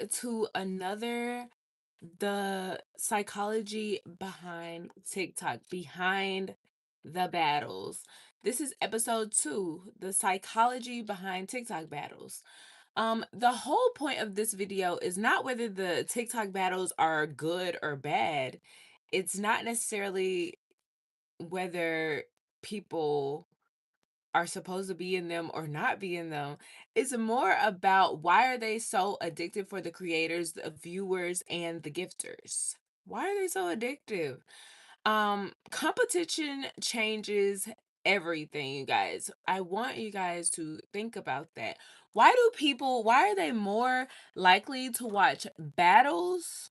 to another the psychology behind TikTok, behind the battles. This is episode 2, the psychology behind TikTok battles. The whole point of this video is not whether the TikTok battles are good or bad. It's not necessarily whether people are supposed to be in them or not be in them. It's more about why are they so addictive for the creators, the viewers, and the gifters. Why are they so addictive? Competition changes everything, you guys. I want you guys to think about that. Why are they more likely to watch battles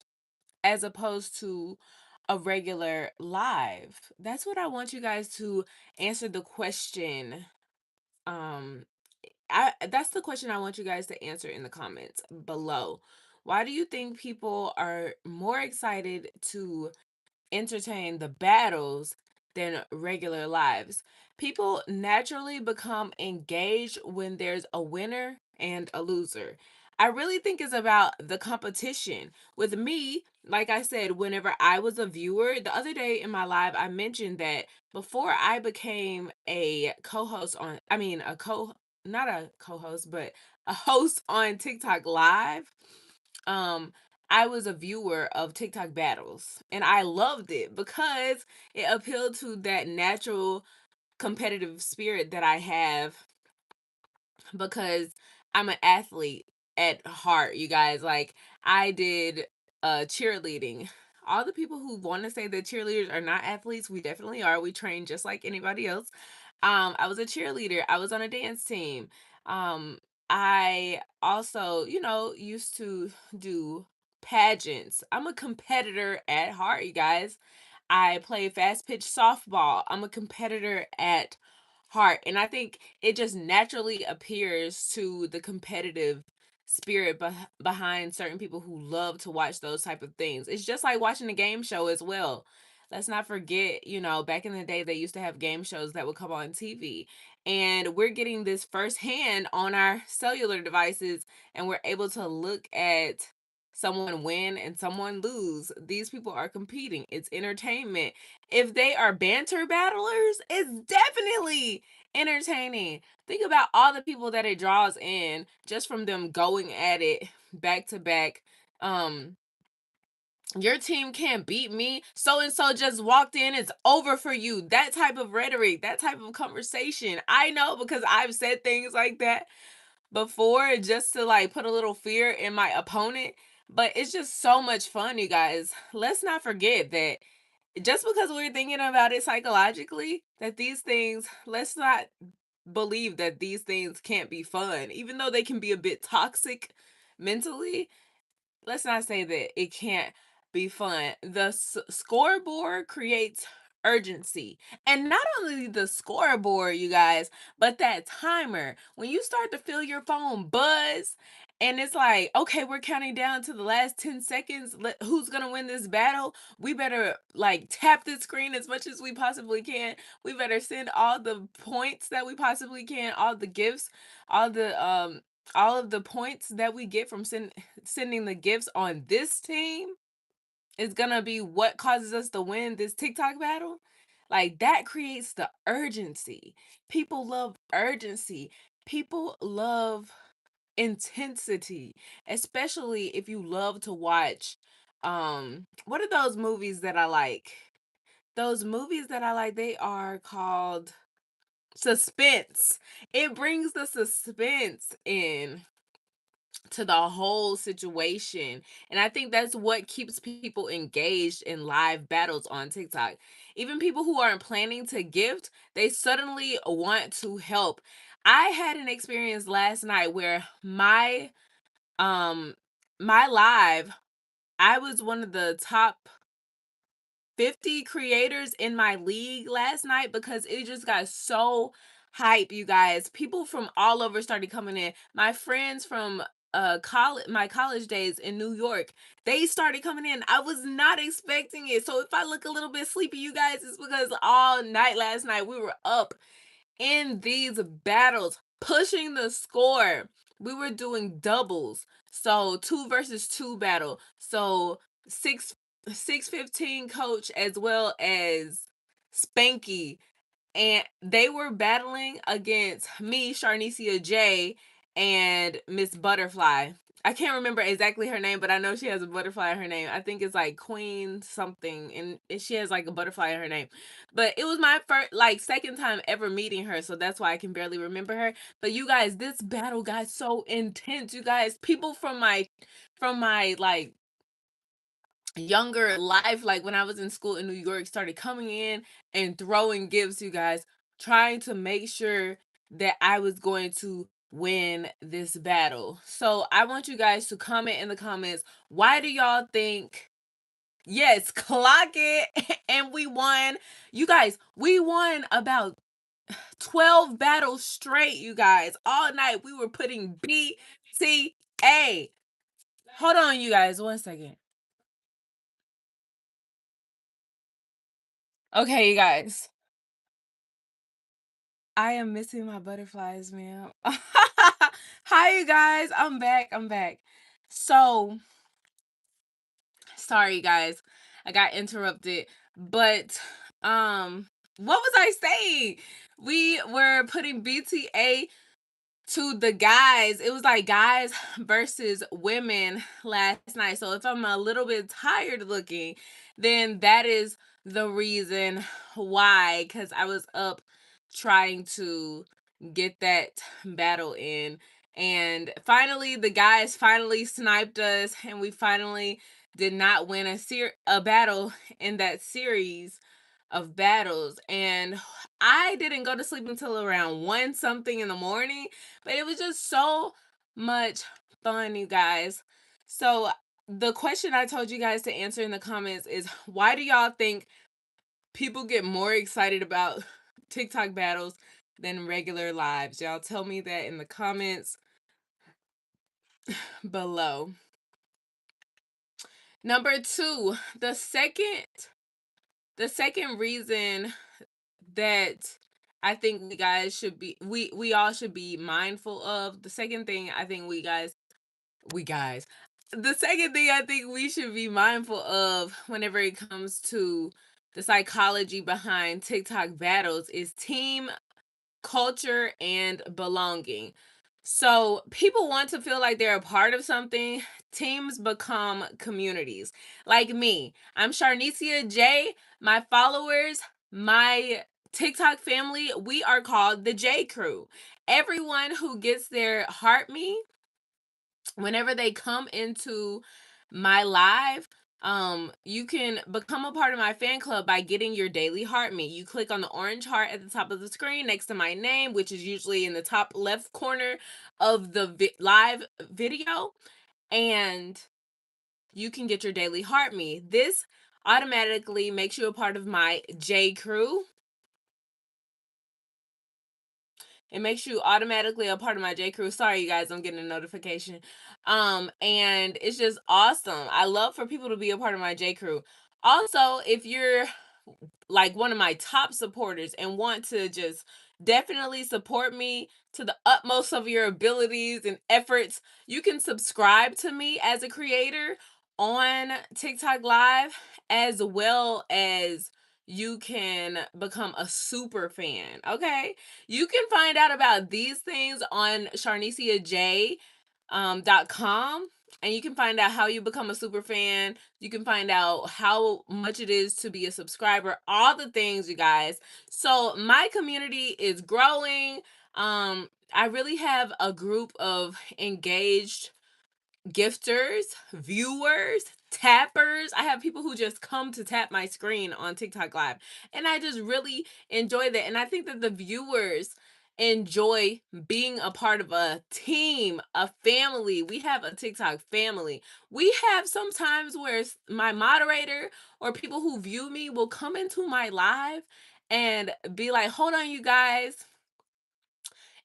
as opposed to a regular live? That's what I want you guys to answer the question. um that's the question I want you guys to answer in the comments below. Why do you think people are more excited to entertain the battles than regular lives? People naturally become engaged when there's a winner and a loser. I really think it's about the competition. With me, like I said, whenever I was a viewer, the other day in my live, I mentioned that before I became a co-host on, I mean, not a co-host, but a host on TikTok Live, um I was a viewer of TikTok battles and I loved it because it appealed to that natural competitive spirit that I have, because I'm an athlete at heart, you guys. Like, I did cheerleading. All the people who want to say that cheerleaders are not athletes, we definitely are. We train just like anybody else. I was a cheerleader. I was on a dance team. I also, used to do pageants. I'm a competitor at heart, you guys. I play fast pitch softball. I'm a competitor at heart. And I think it just naturally appears to the competitive spirit behind certain people who love to watch those type of things. It's just like watching a game show as well. Let's not forget, back in the day, they used to have game shows that would come on TV. And we're getting this firsthand on our cellular devices, and we're able to look at someone win and someone lose. These people are competing. It's entertainment. If they are banter battlers, it's definitely entertaining. Think about all the people that it draws in just from them going at it back to back. Your team can't beat me. So and so just walked in. It's over for you. That type of rhetoric, that type of conversation. I know because I've said things like that before just to like put a little fear in my opponent. But it's just so much fun, you guys. Let's not forget that just because we're thinking about it psychologically, that these things, let's not believe that these things can't be fun, even though they can be a bit toxic mentally. Let's not say that it can't be fun. The scoreboard creates urgency. And not only the scoreboard, you guys, but that timer. When you start to feel your phone buzz and it's like, okay, we're counting down to the last 10 seconds. Who's going to win this battle? We better like tap the screen as much as we possibly can. We better send all the points that we possibly can, all the gifts, all the all of the points that we get from sending the gifts on this team is gonna be what causes us to win this TikTok battle. Like, that creates the urgency. People love urgency. People love intensity, especially if you love to watch what are those movies that I like? Those movies that I like, they are called suspense. It brings the suspense in to the whole situation. And I think that's what keeps people engaged in live battles on TikTok. Even people who aren't planning to gift, they suddenly want to help. I had an experience last night where um my live, I was one of the top 50 creators in my league last night because it just got so hype, you guys. People from all over started coming in. My friends from my college days in New York, they started coming in. I was not expecting it. So if I look a little bit sleepy, you guys, it's because all night last night we were up in these battles, pushing the score. we were doing doubles. So 2 versus 2 battle. So 615 coach as well as Spanky, and they were battling against me, Sharnecia Jaii, and Miss Butterfly. I can't remember exactly her name, but I know she has a butterfly in her name. I think it's like Queen something, and she has like a butterfly in her name. But it was my first, like, second time ever meeting her, so that's why I can barely remember her. But you guys, this battle got so intense. You guys, people from my like younger life, like when I was in school in New York, started coming in and throwing gifts, you guys, trying to make sure that I was going to win this battle. So I want you guys to comment in the comments, why do y'all think? Yes, clock it. And we won. You guys, we won about 12 battles straight, you guys. All night we were putting BTA. Hold on, you guys, 1 second. Okay, you guys. I am missing my butterflies, ma'am. Hi, you guys. I'm back. I'm back. So, sorry, guys. I got interrupted. But, what was I saying? We were putting BTA to the guys. It was like guys versus women last night. So if I'm a little bit tired looking, then that is the reason why, because I was up trying to get that battle in. And finally, the guys finally sniped us, and we finally did not win a battle in that series of battles. And I didn't go to sleep until around 1 something in the morning, but it was just so much fun, you guys. So the question I told you guys to answer in the comments is, why do y'all think people get more excited about TikTok battles than regular lives? Y'all tell me that in the comments below. Number 2, the second reason that I think we all should be mindful of. The second thing I think we guys the second thing I think we should be mindful of whenever it comes to the psychology behind TikTok battles is team culture and belonging. So people want to feel like they're a part of something. Teams become communities. Like me, I'm Sharnecia Jaii. My followers, my TikTok family, we are called the J Crew. Everyone who gets their heart me whenever they come into my live, you can become a part of my fan club by getting your daily heart me. You click on the orange heart at the top of the screen next to my name, which is usually in the top left corner of the live video, and you can get your daily heart me. This automatically makes you a part of my J Crew. It makes you automatically a part of my J Crew. Sorry, you guys, I'm getting a notification. And it's just awesome. I love for people to be a part of my J Crew. Also, if you're like one of my top supporters and want to just definitely support me to the utmost of your abilities and efforts, you can subscribe to me as a creator on TikTok Live, as well as you can become a super fan. Okay, you can find out about these things on sharneciaj.com, and you can find out how you become a super fan. You can find out how much it is to be a subscriber, all the things, you guys. So my community is growing. I really have a group of engaged gifters, viewers, tappers. I have people who just come to tap my screen on TikTok Live. And I just really enjoy that. And I think that the viewers enjoy being a part of a team, a family. We have a TikTok family. We have sometimes where my moderator or people who view me will come into my live and be like, hold on, you guys,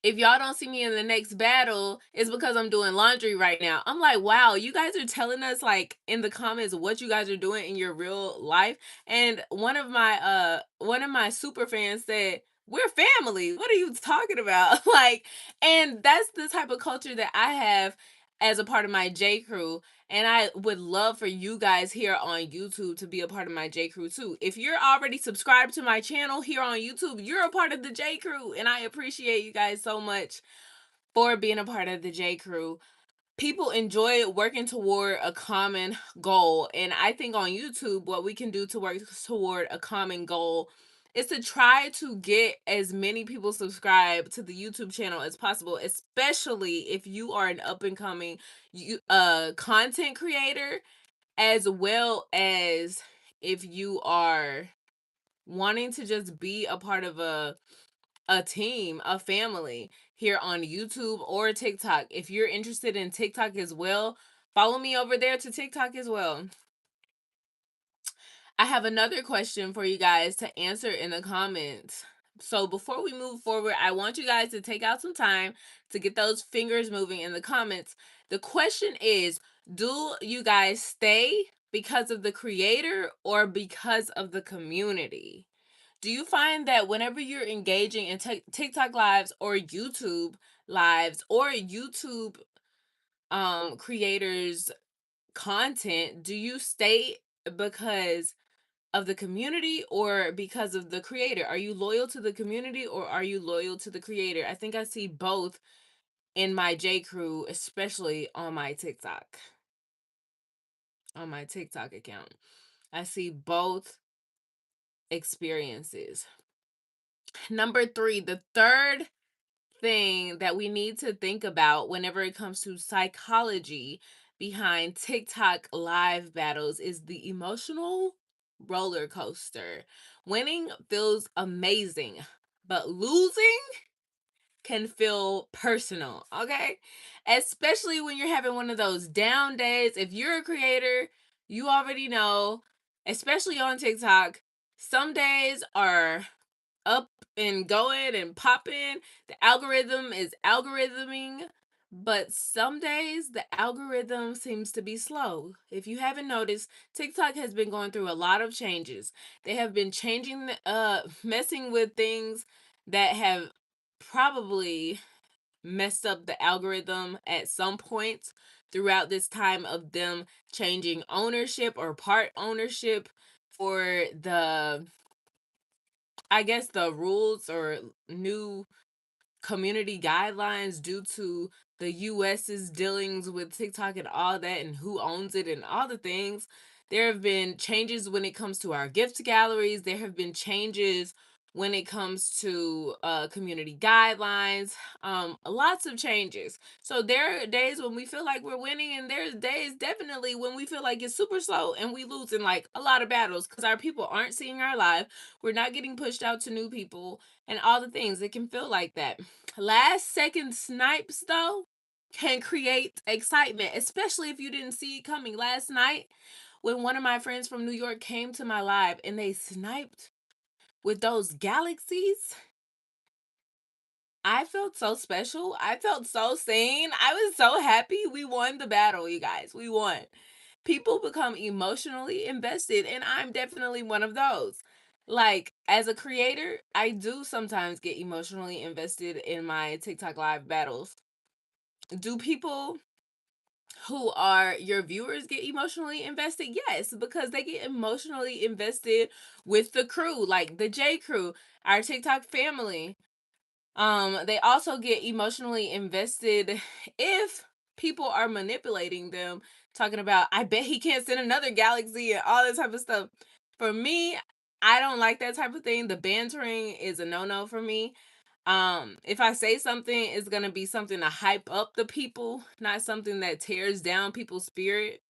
if y'all don't see me in the next battle, it's because I'm doing laundry right now. I'm like, wow, you guys are telling us like in the comments what you guys are doing in your real life. And one of my super fans said, we're family. What are you talking about? Like, and that's the type of culture that I have as a part of my J crew. And I would love for you guys here on YouTube to be a part of my J crew too. If you're already subscribed to my channel here on YouTube, you're a part of the J crew. And I appreciate you guys so much for being a part of the J crew. People enjoy working toward a common goal. And I think on YouTube, what we can do to work toward a common goal is to try to get as many people subscribed to the YouTube channel as possible, especially if you are an up and coming content creator, as well as if you are wanting to just be a part of a team, a family here on YouTube or TikTok. If you're interested in TikTok as well, follow me over there to TikTok as well. I have another question for you guys to answer in the comments. So before we move forward, I want you guys to take out some time to get those fingers moving in the comments. The question is, do you guys stay because of the creator or because of the community? Do you find that whenever you're engaging in TikTok lives or YouTube lives or YouTube creators content, do you stay because of the community or because of the creator? Are you loyal to the community or are you loyal to the creator? I think I see both in my J crew, especially on my TikTok account. I see both experiences. Number 3, the third thing that we need to think about whenever it comes to psychology behind TikTok live battles is the emotional roller coaster. Winning feels amazing, but losing can feel personal, okay? Especially when you're having one of those down days. If you're a creator, you already know, especially on TikTok, some days are up and going and popping. The algorithm is algorithming, but some days the algorithm seems to be slow. If you haven't noticed, TikTok has been going through a lot of changes. They have been changing, messing with things that have probably messed up the algorithm at some points throughout this time of them changing ownership or part ownership for the, I guess, the rules or new community guidelines due to the US's dealings with TikTok and all that and who owns it and all the things. There have been changes when it comes to our gift galleries. There have been changes when it comes to community guidelines. Lots of changes. So there are days when we feel like we're winning, and there's days definitely when we feel like it's super slow and we lose in like a lot of battles because our people aren't seeing our live. We're not getting pushed out to new people and all the things. It can feel like that. Last second snipes, though, can create excitement, especially if you didn't see it coming. Last night, when one of my friends from New York came to my live and they sniped with those galaxies, I felt so special. I felt so seen. I was so happy. We won the battle, you guys. We won. People become emotionally invested, and I'm definitely one of those. Like, as a creator, I do sometimes get emotionally invested in my TikTok live battles. Do people who are your viewers get emotionally invested? Yes, because they get emotionally invested with the crew, like the J crew, our TikTok family. They also get emotionally invested if people are manipulating them, talking about, I bet he can't send another galaxy and all that type of stuff. For me, I don't like that type of thing. The bantering is a no-no for me. If I say something, it's gonna be something to hype up the people, not something that tears down people's spirit,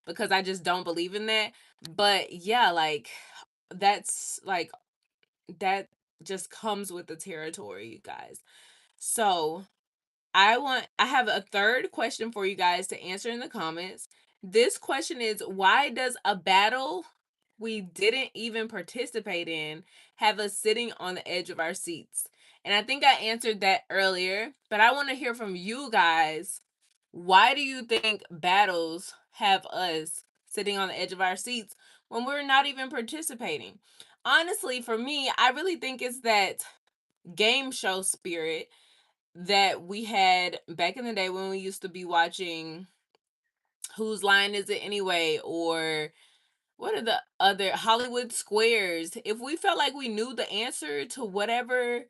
because I just don't believe in that. But yeah, like that's like that just comes with the territory, you guys. So I have a third question for you guys to answer in the comments. This question is, why does a battle we didn't even participate in have us sitting on the edge of our seats? And I think I answered that earlier, but I want to hear from you guys. Why do you think battles have us sitting on the edge of our seats when we're not even participating? Honestly, for me, I really think it's that game show spirit that we had back in the day when we used to be watching Whose Line Is It Anyway, or what are the other Hollywood Squares. If we felt like we knew the answer to whatever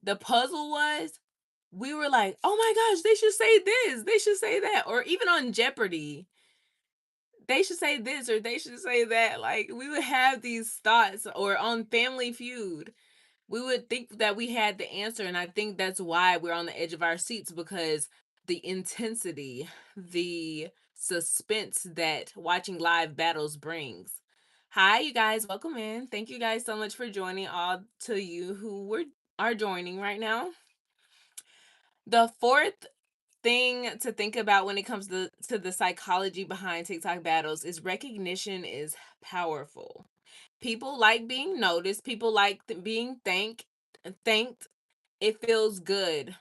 the puzzle was, we were like, oh my gosh, they should say this, they should say that. Or even on Jeopardy, they should say this or they should say that. Like, we would have these thoughts. Or on Family Feud, we would think that we had the answer. And I think that's why we're on the edge of our seats, because the intensity, the suspense that watching live battles brings. Hi, you guys. Welcome in. Thank you guys so much for joining, all to you who are joining right now. The fourth thing to think about when it comes to the psychology behind TikTok battles is recognition is powerful. People like being noticed. People like being thanked. It feels good.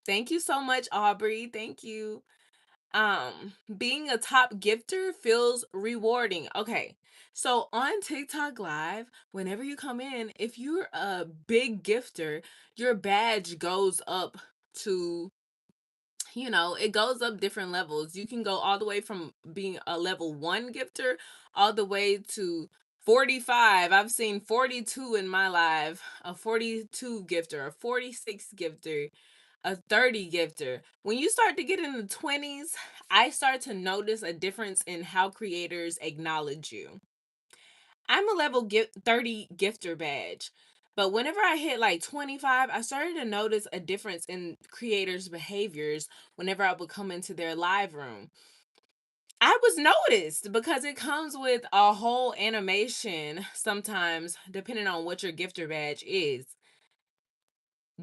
Thank you so much, Aubrey. Thank you. Being a top gifter feels rewarding. Okay. So on TikTok Live, whenever you come in, if you're a big gifter, your badge goes up to, it goes up different levels. You can go all the way from being a level 1 gifter all the way to 45. I've seen 42 in my life, a 42 gifter, a 46 gifter, a 30 gifter. When you start to get in the 20s, I start to notice a difference in how creators acknowledge you. I'm a level 30 gifter badge. But whenever I hit like 25, I started to notice a difference in creators' behaviors whenever I would come into their live room. I was noticed because it comes with a whole animation sometimes, depending on what your gifter badge is.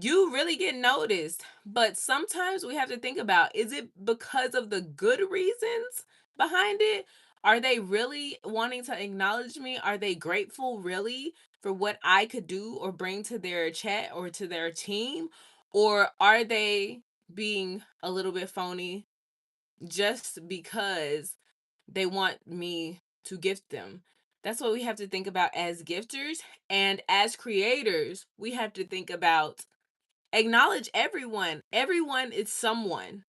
You really get noticed, but sometimes we have to think about, is it because of the good reasons behind it? Are they really wanting to acknowledge me? Are they grateful really for what I could do or bring to their chat or to their team? Or are they being a little bit phony just because they want me to gift them? That's what we have to think about as gifters. And as creators, we have to think about, acknowledge everyone. Everyone is someone.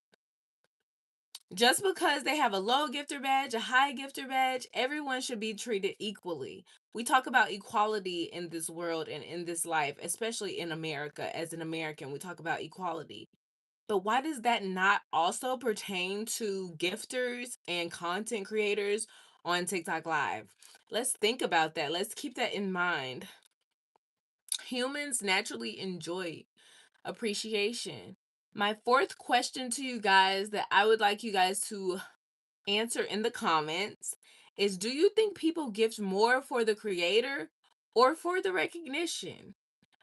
Just because they have a low gifter badge, a high gifter badge, everyone should be treated equally. We talk about equality in this world and in this life, especially in America. As an American, we talk about equality. But why does that not also pertain to gifters and content creators on TikTok Live? Let's think about that. Let's keep that in mind. Humans naturally enjoy appreciation. My fourth question to you guys that I would like you guys to answer in the comments is, do you think people gift more for the creator or for the recognition?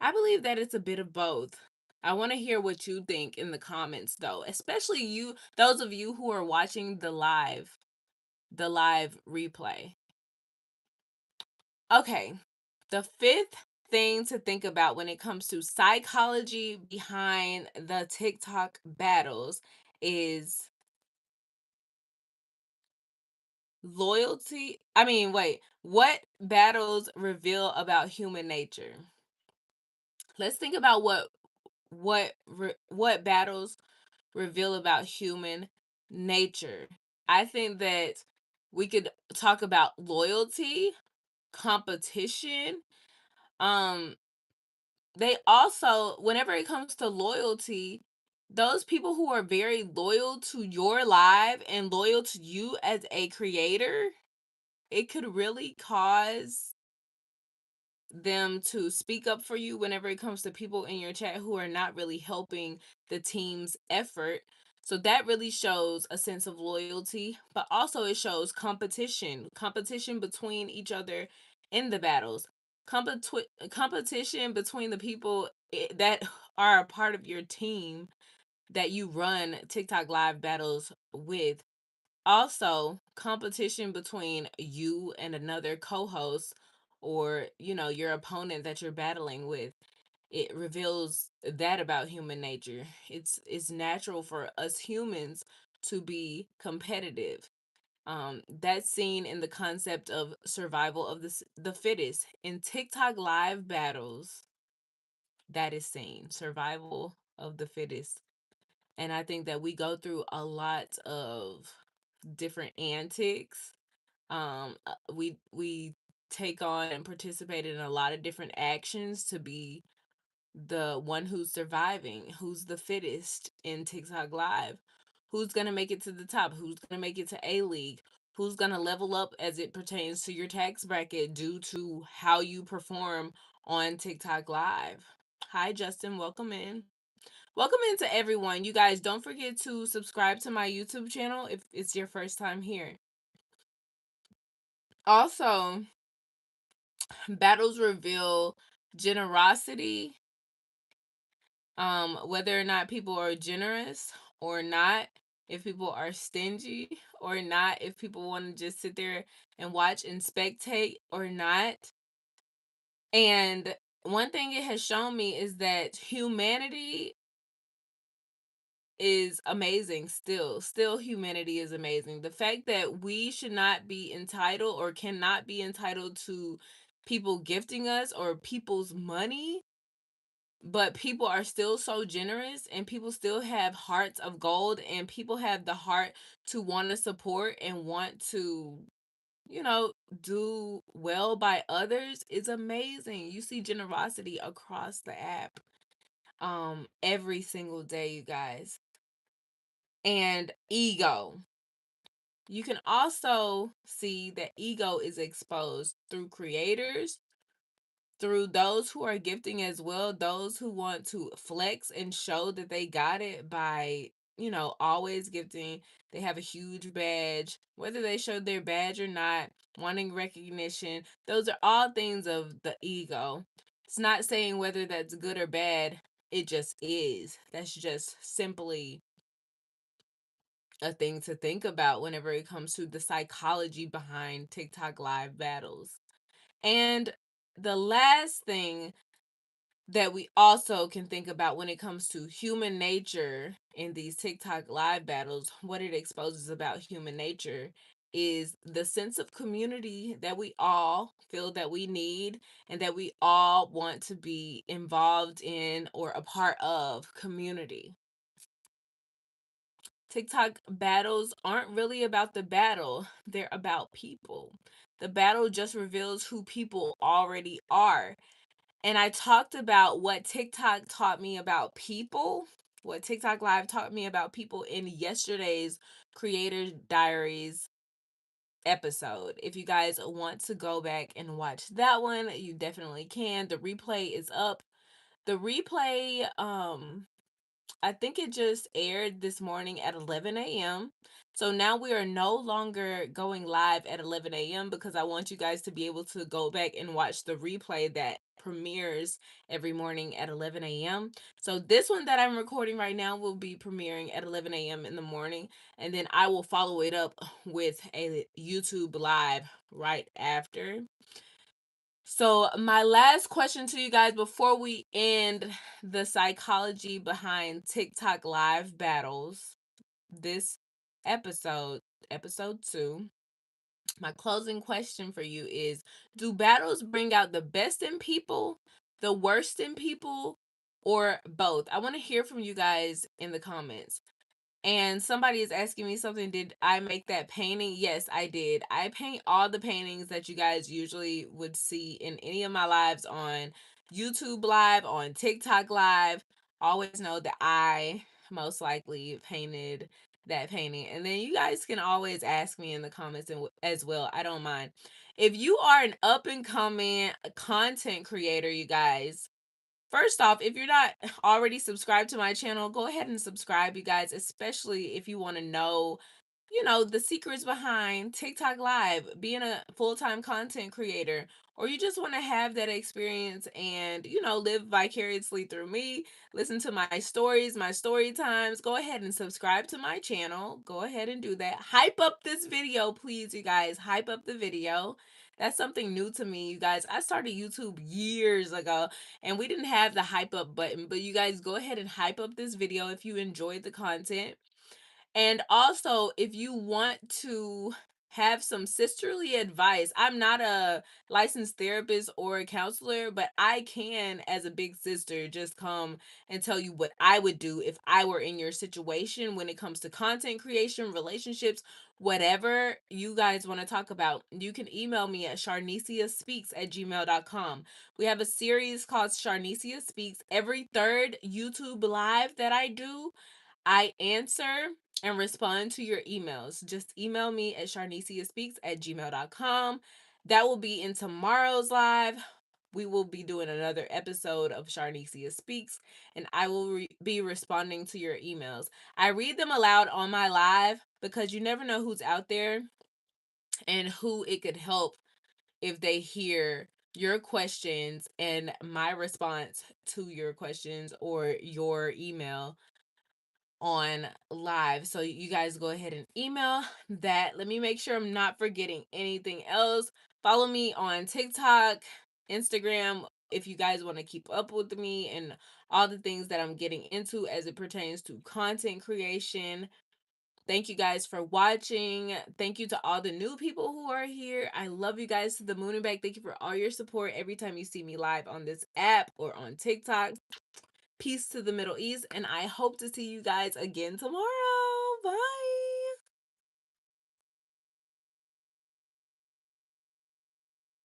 I believe that it's a bit of both. I want to hear what you think in the comments though, especially those of you who are watching the live replay. Okay. The fifth thing to think about when it comes to psychology behind the TikTok battles is loyalty. I mean, wait, what battles reveal about human nature? Let's think about what battles reveal about human nature. I think that we could talk about loyalty, competition, um they also, whenever it comes to loyalty, those people who are very loyal to your live and loyal to you as a creator, it could really cause them to speak up for you whenever it comes to people in your chat who are not really helping the team's effort. So that really shows a sense of loyalty, but also it shows competition between each other in the battles, competition between the people that are a part of your team that you run TikTok live battles with. Also, competition between you and another co-host, or your opponent that you're battling with. It reveals that about human nature. It's natural for us humans to be competitive. That's seen in the concept of survival of the fittest. In TikTok live battles, that is seen. Survival of the fittest. And I think that we go through a lot of different antics. We take on and participate in a lot of different actions to be the one who's surviving, who's the fittest in TikTok Live, who's going to make it to the top, who's going to make it to A League, who's going to level up as it pertains to your tax bracket due to how you perform on TikTok Live. Hi, Justin. Welcome in. Welcome into everyone. You guys, don't forget to subscribe to my YouTube channel if it's your first time here. Also, battles reveal generosity, whether or not people are generous or not, if people are stingy or not, if people want to just sit there and watch and spectate or not. And one thing it has shown me is that humanity is amazing. Still humanity is amazing. The fact that we should not be entitled or cannot be entitled to people gifting us or people's money, but people are still so generous and people still have hearts of gold and people have the heart to want to support and want to, you know, do well by others is amazing. You see generosity across the app every single day, you guys. And ego. You can also see that ego is exposed through creators, through those who are gifting as well, those who want to flex and show that they got it by, always gifting. They have a huge badge, whether they show their badge or not, wanting recognition. Those are all things of the ego. It's not saying whether that's good or bad, it just is. That's just simply a thing to think about whenever it comes to the psychology behind TikTok live battles. And the last thing that we also can think about when it comes to human nature in these TikTok live battles, what it exposes about human nature is the sense of community that we all feel that we need and that we all want to be involved in or a part of community. TikTok battles aren't really about the battle, they're about people. The battle just reveals who people already are. And I talked about what TikTok taught me about people, what TikTok Live taught me about people in yesterday's Creator Diaries episode. If you guys want to go back and watch that one, you definitely can. The replay is up. The replay, I think it just aired this morning at 11 a.m. So now we are no longer going live at 11 a.m. because I want you guys to be able to go back and watch the replay that premieres every morning at 11 a.m. So this one that I'm recording right now will be premiering at 11 a.m. in the morning. And then I will follow it up with a YouTube live right after. So, my last question to you guys before we end the psychology behind TikTok live battles, this episode 2, my closing question for you is: do battles bring out the best in people, the worst in people, or both? I want to hear from you guys in the comments. And somebody is asking me something. Did I make that painting? Yes, I did. I paint all the paintings that you guys usually would see in any of my lives on YouTube Live, on TikTok Live. Always know that I most likely painted that painting. And then you guys can always ask me in the comments as well. I don't mind. If you are an up and coming content creator, you guys, first off, if you're not already subscribed to my channel, go ahead and subscribe, you guys, especially if you want to know, the secrets behind TikTok Live, being a full-time content creator, or you just want to have that experience and, live vicariously through me, listen to my stories, my story times, go ahead and subscribe to my channel. Go ahead and do that. Hype up this video, please, you guys. Hype up the video. That's something new to me, you guys. I started YouTube years ago and we didn't have the hype up button, but you guys go ahead and hype up this video if you enjoyed the content. And also, if you want to have some sisterly advice. I'm not a licensed therapist or a counselor, but I can, as a big sister, just come and tell you what I would do if I were in your situation when it comes to content creation, relationships, whatever you guys want to talk about. You can email me at sharneciaspeaks@gmail.com. We have a series called Sharnecia Speaks. Every third YouTube live that I do, I answer and respond to your emails. Just email me at sharneciaspeaks@gmail.com. That will be in tomorrow's live. We will be doing another episode of Sharnecia Speaks, and I will be responding to your emails. I read them aloud on my live because you never know who's out there and who it could help if they hear your questions and my response to your questions or your email on live. So you guys go ahead and email that. Let me make sure I'm not forgetting anything else. Follow me on TikTok, Instagram, if you guys want to keep up with me and all the things that I'm getting into as it pertains to content creation. Thank you guys for watching. Thank you to all the new people who are here. I love you guys to the moon and back. Thank you for all your support every time you see me live on this app or on TikTok. Peace to the Middle East, and I hope to see you guys again tomorrow. Bye.